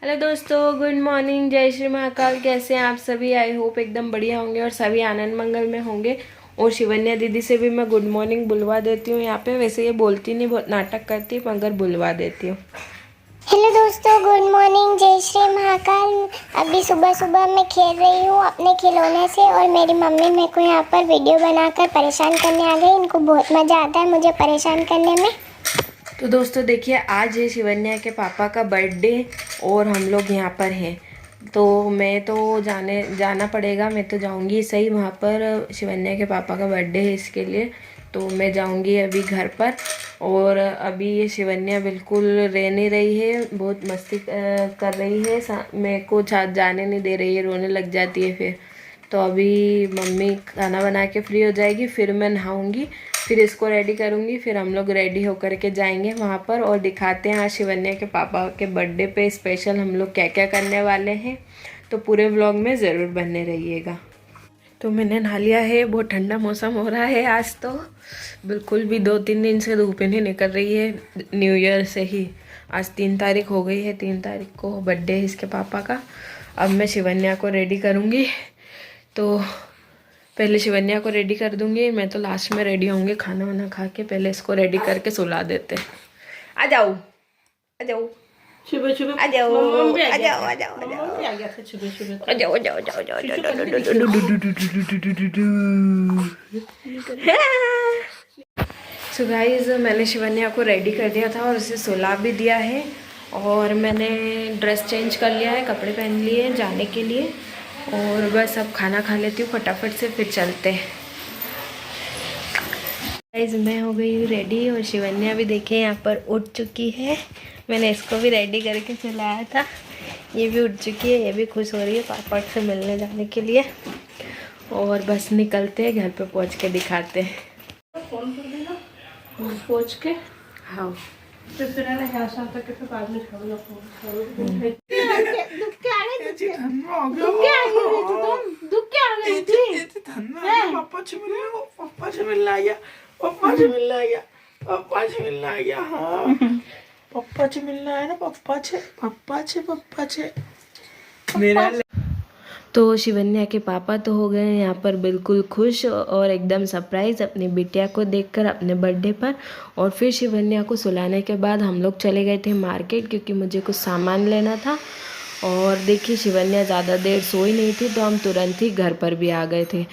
Hello दोस्तों, good morning. जय श्री महाकाल। कैसे हैं आप सभी? आई होप एकदम बढ़िया होंगे और सभी आनंद मंगल में होंगे। और शिवन्या दीदी से भी मैं गुड मॉर्निंग बुलवा देती हूँ यहाँ पे। वैसे ये बोलती नहीं, बहुत नाटक करती, मगर बुलवा देती हूँ। हेलो दोस्तों, गुड मॉर्निंग। जय श्री महाकाल। अभी सुबह सुबह मैं खेल रही हूँ अपने खिलौने से और मेरी मम्मी मेरे को यहाँ पर वीडियो बनाकर परेशान करने आ गई। इनको बहुत मज़ा आता है मुझे परेशान करने में। तो दोस्तों देखिए, आज है शिवन्या के पापा का बर्थडे और हम लोग यहाँ पर हैं। तो मैं तो जाना पड़ेगा, मैं तो जाऊँगी सही वहाँ पर। शिवन्या के पापा का बर्थडे है, इसके लिए तो मैं जाऊँगी अभी घर पर। और अभी ये शिवन्या बिल्कुल रह नहीं रही है, बहुत मस्ती कर रही है, मेरे को जाने नहीं दे रही है, रोने लग जाती है फिर। तो अभी मम्मी खाना बना के फ्री हो जाएगी, फिर मैं नहाऊंगी, फिर इसको रेडी करूंगी, फिर हम लोग रेडी होकर के जाएंगे वहाँ पर और दिखाते हैं आज शिवन्या के पापा के बर्थडे पे स्पेशल हम लोग क्या क्या करने वाले हैं। तो पूरे व्लॉग में ज़रूर बने रहिएगा। तो मैंने नहा लिया है, बहुत ठंडा मौसम हो रहा है आज तो। बिल्कुल भी 2-3 दिन से धूप नहीं निकल रही है, न्यू ईयर से ही। आज 3 तारीख हो गई है, 3 तारीख को बर्थडे है इसके पापा का। अब मैं शिवन्या को रेडी करूँगी, तो पहले शिवन्या को रेडी कर दूंगी, मैं तो लास्ट में रेडी होंगे खाना वाना खा के। पहले इसको रेडी करके सुला देते। आ जाओ आ जाओ सुबह सुबह आ जाओ आ आ जाओ जाओ आ जाओ आ जाओ आ गया था सुबह सुबह आ जाओ आ जाओ आ जाओ सो गाइस, मैंने शिवन्या को रेडी कर दिया था और उसे सुला भी दिया है। और मैंने ड्रेस चेंज कर लिया है, कपड़े पहन लिए जाने के लिए। और बस अब खाना खा लेती हूँ फटाफट से, फिर चलते हैं। गाइस, मैं हो गई हूँ रेडी और शिवन्या भी देखे यहाँ पर उठ चुकी है। मैंने इसको भी रेडी करके चलाया था, ये भी उठ चुकी है, ये भी खुश हो रही है पापा से मिलने जाने के लिए। और बस निकलते हैं, घर पे पहुँच के दिखाते हैं। फोन कर देना पहुँच के। हाँ, तो फिर है ना यहाँ से आता के फिर बाद में छोड़ लो फोन। पापा से मिलने आ गया, पापा से मिलने आ गया, पापा से मिलने आ गया। हाँ पापा से मिलना है ना, पापा से मेरा। तो शिवन्या के पापा तो हो गए यहाँ पर बिल्कुल खुश और एकदम सरप्राइज अपनी बिटिया को देखकर अपने बर्थडे पर। और फिर शिवन्या को सुलाने के बाद हम लोग चले गए थे मार्केट, क्योंकि मुझे कुछ सामान लेना था। और देखिए, शिवन्या ज़्यादा देर सोई नहीं थी, तो हम तुरंत ही घर पर भी आ गए थे।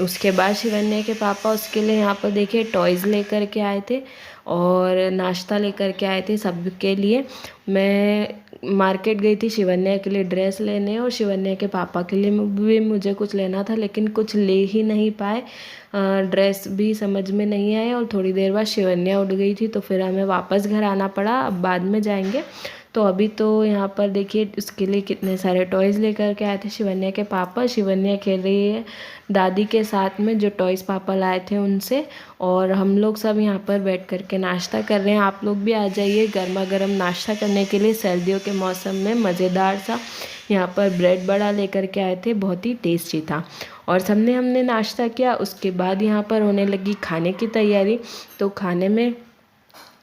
उसके बाद शिवन्या के पापा उसके लिए यहाँ पर देखिए टॉयज़ लेकर के आए थे और नाश्ता लेकर के आए थे सबके लिए। मैं मार्केट गई थी शिवन्या के लिए ड्रेस लेने और शिवन्या के पापा के लिए भी मुझे कुछ लेना था, लेकिन कुछ ले ही नहीं पाए। ड्रेस भी समझ में नहीं आए और थोड़ी देर बाद शिवन्या उठ गई थी, तो फिर हमें वापस घर आना पड़ा। अब बाद में जाएंगे। तो अभी तो यहाँ पर देखिए उसके लिए कितने सारे टॉयज़ लेकर के आए थे शिवन्या के पापा। शिवन्या खेल रही है दादी के साथ में, जो टॉयज़ पापा लाए थे उनसे। और हम लोग सब यहाँ पर बैठ कर के नाश्ता कर रहे हैं। आप लोग भी आ जाइए गर्मा गर्म नाश्ता करने के लिए, सर्दियों के मौसम में मज़ेदार सा। यहाँ पर ब्रेड बड़ा लेकर के आए थे, बहुत ही टेस्टी था। और सबने हमने नाश्ता किया। उसके बाद यहाँ पर होने लगी खाने की तैयारी। तो खाने में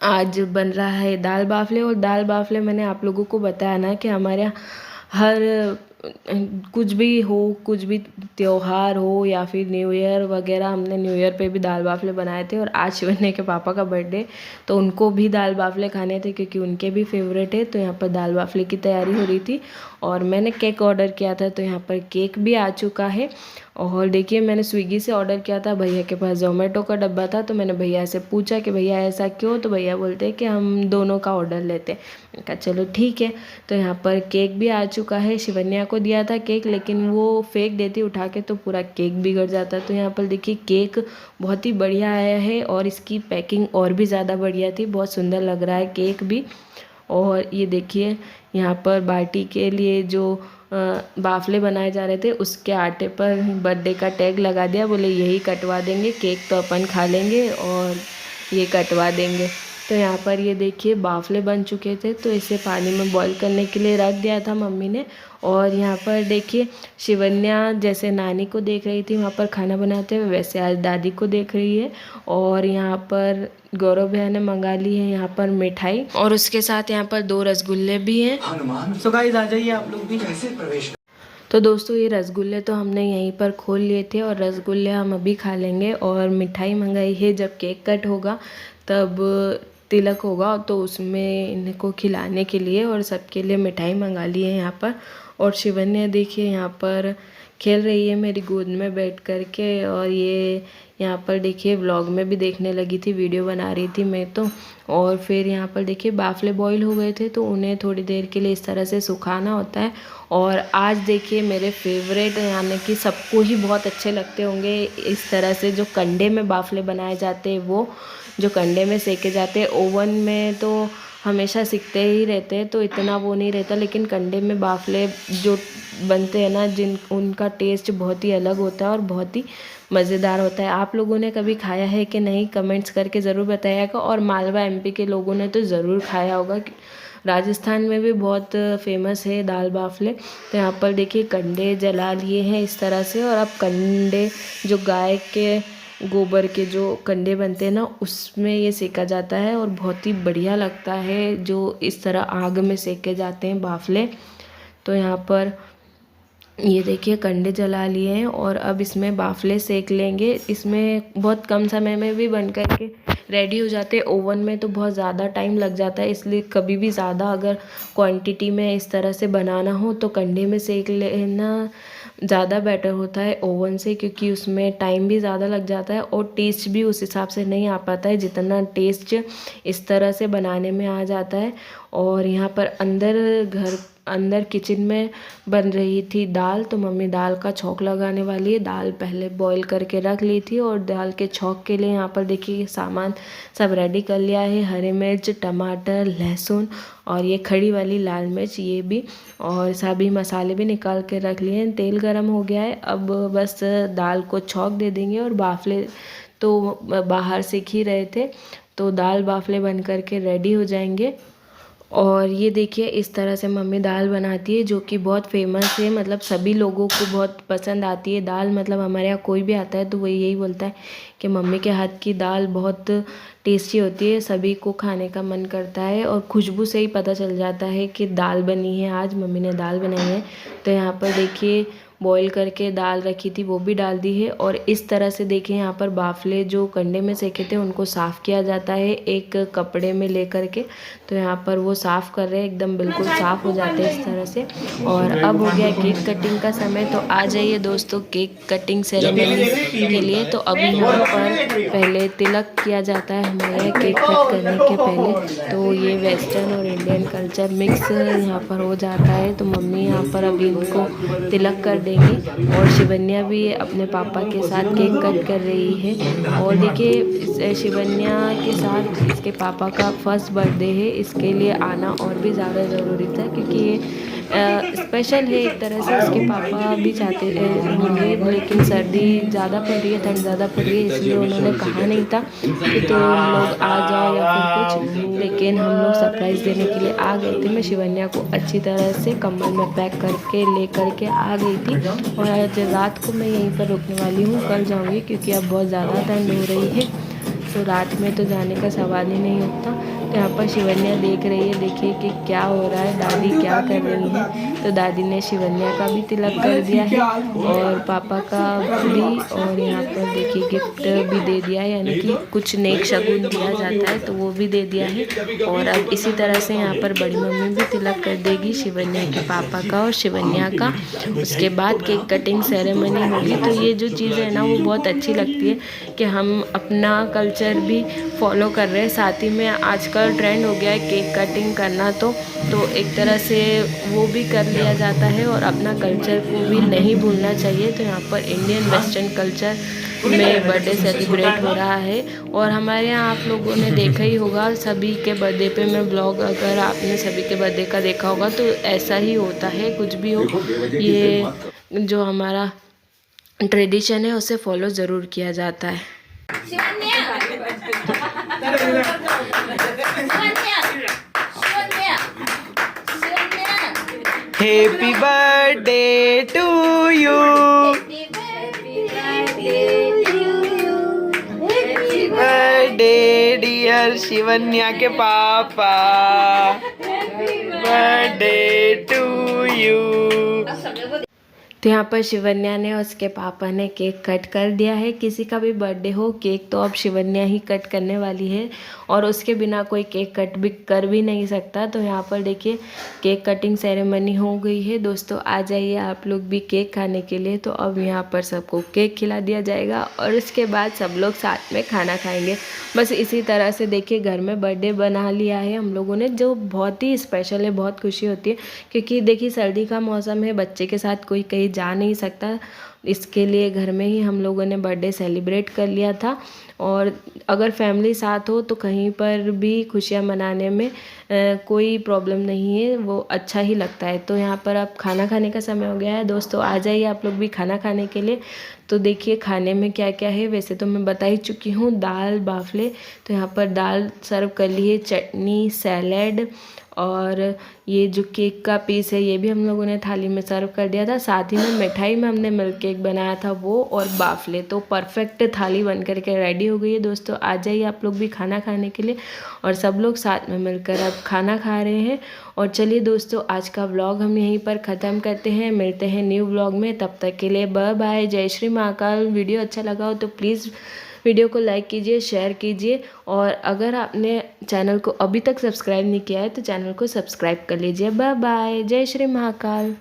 आज बन रहा है दाल बाफले। और दाल बाफले मैंने आप लोगों को बताया ना कि हमारे यहाँ हर कुछ भी हो, कुछ भी त्योहार हो या फिर न्यू ईयर वगैरह, हमने न्यू ईयर पे भी दाल बाफले बनाए थे। और आज शिवन्या के पापा का बर्थडे, तो उनको भी दाल बाफले खाने थे, क्योंकि उनके भी फेवरेट है। तो यहाँ पर दाल बाफले की तैयारी हो रही थी। और मैंने केक ऑर्डर किया था, तो यहाँ पर केक भी आ चुका है। और देखिए, मैंने स्विगी से ऑर्डर किया था, भैया के पास जोमेटो का डब्बा था। तो मैंने भैया से पूछा कि भैया ऐसा क्यों, तो भैया बोलते हैं कि हम दोनों का ऑर्डर लेते हैं। मैंने कहा चलो ठीक है। तो यहाँ पर केक भी आ चुका है। शिवन्या को दिया था केक, लेकिन वो फेंक देती उठा के, तो पूरा केक बिगड़ जाता। तो यहाँ पर देखिए केक बहुत ही बढ़िया आया है और इसकी पैकिंग और भी ज़्यादा बढ़िया थी, बहुत सुंदर लग रहा है केक भी। और ये देखिए, यहाँ पर बाटी के लिए जो बाफले बनाए जा रहे थे, उसके आटे पर बर्थडे का टैग लगा दिया। बोले यही कटवा देंगे, केक तो अपन खा लेंगे और ये कटवा देंगे। तो यहाँ पर ये देखिए बाफले बन चुके थे, तो इसे पानी में बॉईल करने के लिए रख दिया था मम्मी ने। और यहाँ पर देखिए शिवन्या जैसे नानी को देख रही थी वहाँ पर खाना बनाते हुए, वैसे आज दादी को देख रही है। और यहाँ पर गौरव भैया ने मंगा ली है यहाँ पर मिठाई, और उसके साथ यहाँ पर 2 रसगुल्ले भी हैं। सो गाइस आ जाइए आप लोग भी। तो दोस्तों ये रसगुल्ले तो हमने यहीं पर खोल लिए थे, और रसगुल्ले हम अभी खा लेंगे। और मिठाई मंगाई है, जब केक कट होगा तब तिलक होगा तो उसमें इनको खिलाने के लिए, और सबके लिए मिठाई मंगा ली है यहाँ पर। और शिवन्या देखिए यहाँ पर खेल रही है मेरी गोद में बैठ कर के। और ये यहाँ पर देखिए व्लॉग में भी देखने लगी थी, वीडियो बना रही थी मैं तो। और फिर यहाँ पर देखिए बाफले बॉईल हो गए थे, तो उन्हें थोड़ी देर के लिए इस तरह से सुखाना होता है। और आज देखिए मेरे फेवरेट, यानी कि सबको ही बहुत अच्छे लगते होंगे इस तरह से जो कंडे में बाफले बनाए जाते हैं, वो जो कंडे में सेके जाते हैं। ओवन में तो हमेशा सिकते ही रहते हैं तो इतना वो नहीं रहता, लेकिन कंडे में बाफले जो बनते हैं ना, उनका टेस्ट बहुत ही अलग होता है और बहुत ही मज़ेदार होता है। आप लोगों ने कभी खाया है कि नहीं, कमेंट्स करके ज़रूर बताइएगा। और मालवा एमपी के लोगों ने तो ज़रूर खाया होगा। राजस्थान में भी बहुत फेमस है दाल बाफले। तो यहाँ पर देखिए कंडे जला लिए हैं इस तरह से, और अब कंडे जो गाय के गोबर के जो कंडे बनते हैं ना, उसमें ये सेका जाता है और बहुत ही बढ़िया लगता है जो इस तरह आग में सेके जाते हैं बाफले। तो यहाँ पर ये देखिए कंडे जला लिए हैं और अब इसमें बाफले सेक लेंगे। इसमें बहुत कम समय में भी बन कर के रेडी हो जाते हैं। ओवन में तो बहुत ज़्यादा टाइम लग जाता है, इसलिए कभी भी ज़्यादा अगर क्वांटिटी में इस तरह से बनाना हो तो कंडे में सेक लेना ज़्यादा बेटर होता है ओवन से, क्योंकि उसमें टाइम भी ज़्यादा लग जाता है और टेस्ट भी उस हिसाब से नहीं आ पाता है जितना टेस्ट इस तरह से बनाने में आ जाता है। और यहाँ पर अंदर किचन में बन रही थी दाल, तो मम्मी दाल का छौंक लगाने वाली है। दाल पहले बॉईल करके रख ली थी और दाल के छौंक के लिए यहाँ पर देखिए सामान सब रेडी कर लिया है। हरी मिर्च, टमाटर, लहसुन और ये खड़ी वाली लाल मिर्च, ये भी, और सभी मसाले भी निकाल के रख लिए हैं। तेल गरम हो गया है, अब बस दाल को छौंक दे देंगे। और बाफले तो बाहर सेक ही रहे थे, तो दाल बाफले बन करके रेडी हो जाएंगे। और ये देखिए इस तरह से मम्मी दाल बनाती है, जो कि बहुत फेमस है, मतलब सभी लोगों को बहुत पसंद आती है दाल। मतलब हमारे यहाँ कोई भी आता है तो वो यही बोलता है कि मम्मी के हाथ की दाल बहुत टेस्टी होती है, सभी को खाने का मन करता है। और खुशबू से ही पता चल जाता है कि दाल बनी है, आज मम्मी ने दाल बनाई है। तो यहाँ पर देखिए बॉईल करके दाल रखी थी वो भी डाल दी है। और इस तरह से देखिए यहाँ पर बाफले जो कंडे में सेके थे उनको साफ़ किया जाता है एक कपड़े में ले करके। तो यहाँ पर वो साफ़ कर रहे हैं, एकदम बिल्कुल साफ़ हो जाते हैं इस तरह से। और अब हो गया केक कटिंग का समय, तो आ जाइए दोस्तों केक कटिंग सेरेमनी के लिए। तो अब यहाँ पर पहले तिलक किया जाता है हमारे यहाँ केक कट करने के पहले। तो ये वेस्टर्न और इंडियन कल्चर मिक्स यहाँ पर हो जाता है। तो मम्मी यहाँ पर अभी इनको तिलक कर देंगी और शिवन्या भी अपने पापा के साथ केक कट कर रही है। और देखिए शिवन्या के साथ इसके पापा का फर्स्ट बर्थडे है, इसके लिए आना और भी ज़्यादा ज़रूरी था, क्योंकि ये स्पेशल है एक तरह से। उसके पापा भी चाहते होंगे, लेकिन सर्दी ज़्यादा पड़ रही है, ठंड ज़्यादा पड़ रही है, इसलिए उन्होंने कहा नहीं था कि तुम लोग आ जाओ या फिर कुछ, लेकिन हम लोग सरप्राइज़ देने के लिए आ गए थे। मैं शिवन्या को अच्छी तरह से कंबल में पैक करके ले करके आ गई थी। और आज रात को मैं यहीं पर रुकने वाली हूँ, कल जाऊँगी क्योंकि अब बहुत ज़्यादा ठंड हो रही है, तो रात में तो जाने का सवाल ही नहीं होता। तो यहाँ पर शिवन्या देख रही है, देखिए कि क्या हो रहा है, दादी क्या कर रही है। तो दादी ने शिवन्या का भी तिलक कर दिया है और पापा का भी, और यहाँ पर देखिए गिफ्ट भी दे दिया है, यानी कि कुछ नेक शगुन दिया जाता है तो वो भी दे दिया है। और अब इसी तरह से यहाँ पर बड़ी मम्मी भी तिलक कर देगी शिवन्या के पापा का और शिवन्या का। उसके बाद केक कटिंग सेरेमनी होगी। तो ये जो चीज़ है ना वो बहुत अच्छी लगती है कि हम अपना कल्चर भी फॉलो कर रहे हैं, साथ ही में आजकल ट्रेंड हो गया है केक कटिंग करना, तो एक तरह से वो भी कर लिया जाता है और अपना कल्चर को भी नहीं भूलना चाहिए। तो यहाँ पर इंडियन वेस्टर्न कल्चर में बर्थडे सेलिब्रेट हो रहा है। और हमारे यहाँ आप लोगों ने देखा ही होगा सभी के बर्थडे पे मैं ब्लॉग, अगर आपने सभी के बर्थडे का देखा होगा तो ऐसा ही होता है, कुछ भी हो, ये जो हमारा ट्रेडिशन है उसे फॉलो ज़रूर किया जाता है। Happy birthday to you, happy birthday dear Shivanya के पापा, बर्थडे टू यू। तो यहाँ पर शिवन्या ने और उसके पापा ने केक कट कर दिया है। किसी का भी बर्थडे हो केक तो अब शिवन्या ही कट करने वाली है और उसके बिना कोई केक कट भी कर भी नहीं सकता। तो यहाँ पर देखिए केक कटिंग सेरेमनी हो गई है। दोस्तों आ जाइए आप लोग भी केक खाने के लिए। तो अब यहाँ पर सबको केक खिला दिया जाएगा और उसके बाद सब लोग साथ में खाना खाएंगे। बस इसी तरह से देखिए घर में बर्थडे बना लिया है हम लोगों ने, जो बहुत ही स्पेशल है, बहुत खुशी होती है क्योंकि देखिए सर्दी का मौसम है, बच्चे के साथ कोई कहीं जा नहीं सकता, इसके लिए घर में ही हम लोगों ने बर्थडे सेलिब्रेट कर लिया था। और अगर फैमिली साथ हो तो कहीं पर भी खुशियाँ मनाने में कोई प्रॉब्लम नहीं है, वो अच्छा ही लगता है। तो यहाँ पर अब खाना खाने का समय हो गया है। दोस्तों आ जाइए आप लोग भी खाना खाने के लिए। तो देखिए खाने में क्या क्या है, वैसे तो मैं बता ही चुकी हूँ, दाल बाफले। तो यहाँ पर दाल सर्व कर ली है, चटनी, सैलेड और ये जो केक का पीस है ये भी हम लोगों ने थाली में सर्व कर दिया था। साथ ही में मिठाई में हमने मिल्क केक बनाया था वो, और बाफले। तो परफेक्ट थाली बन कर के रेडी हो गई है। दोस्तों आ जाइए आप लोग भी खाना खाने के लिए और सब लोग साथ में मिलकर अब खाना खा रहे हैं। और चलिए दोस्तों आज का व्लॉग हम यहीं पर ख़त्म करते हैं, मिलते हैं न्यू व्लॉग में। तब तक के लिए बाय बाय, जय श्री महाकाल। वीडियो अच्छा लगा हो तो प्लीज़ वीडियो को लाइक कीजिए, शेयर कीजिए और अगर आपने चैनल को अभी तक सब्सक्राइब नहीं किया है तो चैनल को सब्सक्राइब कर लीजिए। बाय बाय, जय श्री महाकाल।